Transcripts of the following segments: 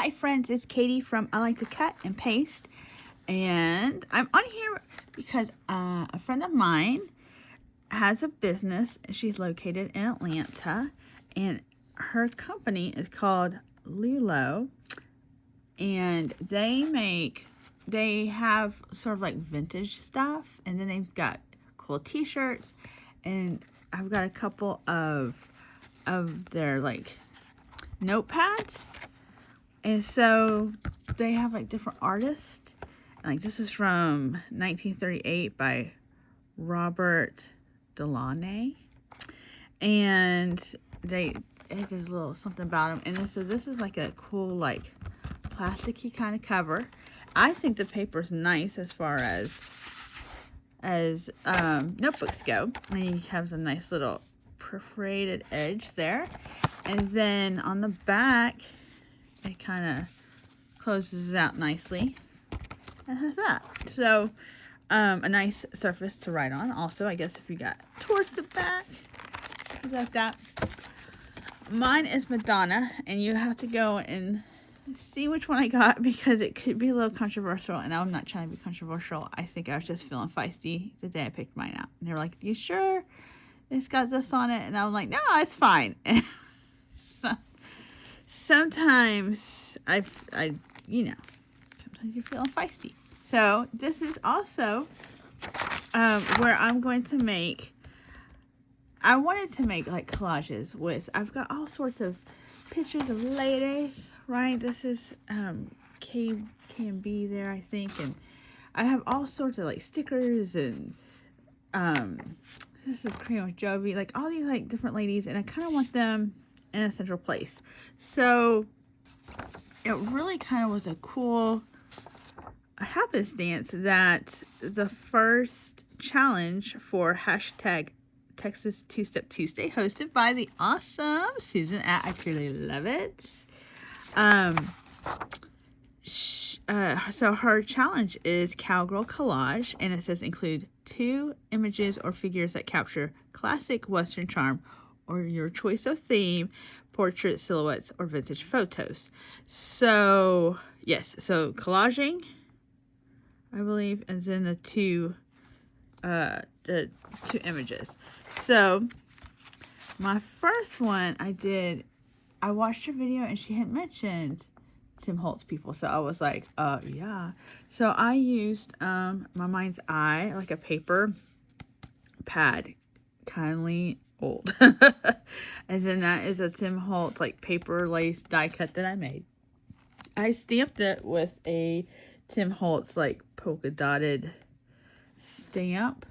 Hi friends, it's Katie from I Like to Cut and Paste, and I'm on here because a friend of mine has a business. She's located in Atlanta, and her company is called LewLow, and they have sort of like vintage stuff, and then they've got cool t-shirts, and I've got a couple of their like notepads. And so they have like different artists. Like this is from 1938 by Robert Delaunay. And there's a little something about them. And this is like a cool like plasticky kind of cover. I think the paper's nice as far as notebooks go. And you have a nice little perforated edge there. And then on the back, it kind of closes out nicely and has that. So a nice surface to write on. Also, I guess if you got towards the back, like that. Mine is Madonna, and you have to go and see which one I got because it could be a little controversial, and I'm not trying to be controversial. I think I was just feeling feisty the day I picked mine out. And they were like, "You sure it's got this on it?" And I was like, "No, it's fine." So, sometimes sometimes you're feeling feisty. So this is also where I'm going to make, I wanted to make like collages with, I've got all sorts of pictures of ladies, right? This is K&B there, I think. And I have all sorts of like stickers and this is Cream with Jovi, like all these like different ladies. And I kind of want them in a central place. So it really kind of was a cool happenstance that the first challenge for hashtag Texas Two-Step Tuesday, hosted by the awesome Susan at I Truly Love It. So her challenge is Cowgirl Collage, and it says include 2 images or figures that capture classic Western charm or your choice of theme, portrait, silhouettes, or vintage photos. So, yes, so collaging, I believe, and then the two images. So, my first one I watched her video and she had mentioned Tim Holtz people, so I was like, yeah. So I used my mind's eye, like a paper pad, kindly old. And then that is a Tim Holtz like paper lace die cut that I made. I stamped it with a Tim Holtz like polka dotted stamp.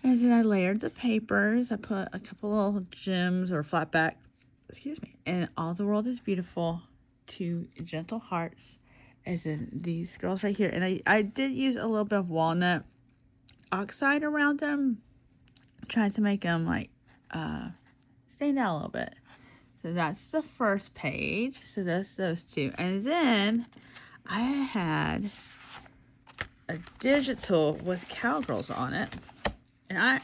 And then I layered the papers. I put a couple little gems or flat back, and All the World is Beautiful, 2 gentle hearts, as in these girls right here. And I did use a little bit of walnut oxide around them, trying to make them like stand out a little bit. So that's the first page. So that's those 2. And then I had a digital with cowgirls on it. And I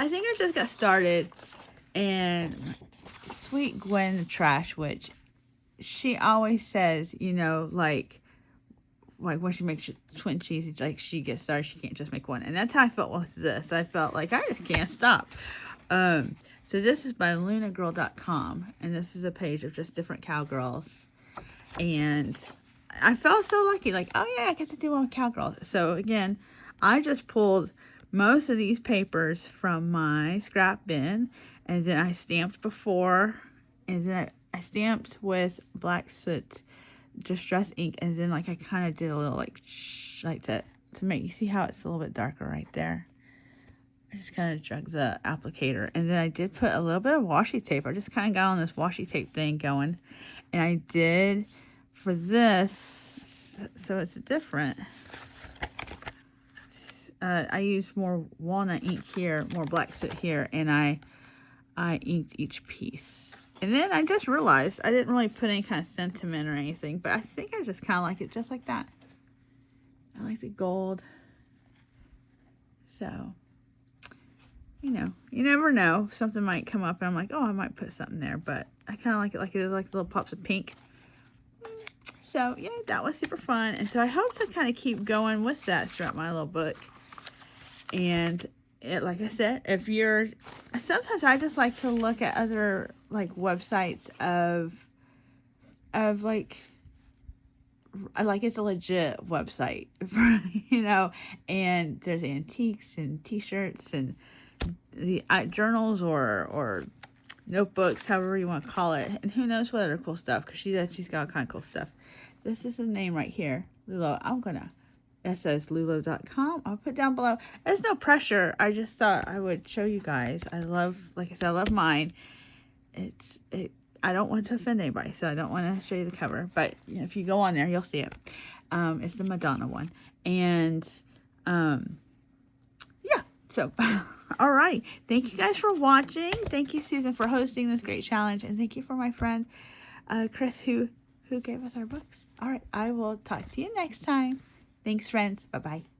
think I just got started, and sweet Gwen Trash, which she always says, like when she makes twin cheese, like she gets started, she can't just make one. And that's how I felt with this. I felt like I just can't stop. So this is by lunagirl.com, and this is a page of just different cowgirls. And I felt so lucky, like, oh yeah, I get to do one with cowgirls. So again, I just pulled most of these papers from my scrap bin, and then I stamped before, and then I stamped with black soot distress ink, and then like I kind of did a little like that to make you see how it's a little bit darker right there. I just kind of drug the applicator, and then I did put a little bit of washi tape. I just kind of got on this washi tape thing going, and I did for this, so it's different. I used more walnut ink here, more black soot here, and I inked each piece. And then I just realized I didn't really put any kind of sentiment or anything, but I think I just kind of like it just like that. I like the gold. So, you never know. Something might come up and I'm like, oh, I might put something there, but I kind of like it. Like it is like little pops of pink. So yeah, that was super fun. And so I hope to kind of keep going with that throughout my little book. And like I said, if you're, sometimes I just like to look at other like websites of like it's a legit website, you know, and there's antiques and t-shirts and the journals or notebooks, however you want to call it, and who knows what other cool stuff, because she's got all kind of cool stuff. This is the name right here, LewLow. That says LewLow.com. I'll put down below. There's no pressure. I just thought I would show you guys. I love, like I said, I love mine. I don't want to offend anybody, so I don't want to show you the cover. But you know, if you go on there, you'll see it. It's the Madonna one. And yeah, so all right. Thank you guys for watching. Thank you, Susan, for hosting this great challenge. And thank you for my friend Chris, who gave us our books. All right. I will talk to you next time. Thanks, friends. Bye-bye.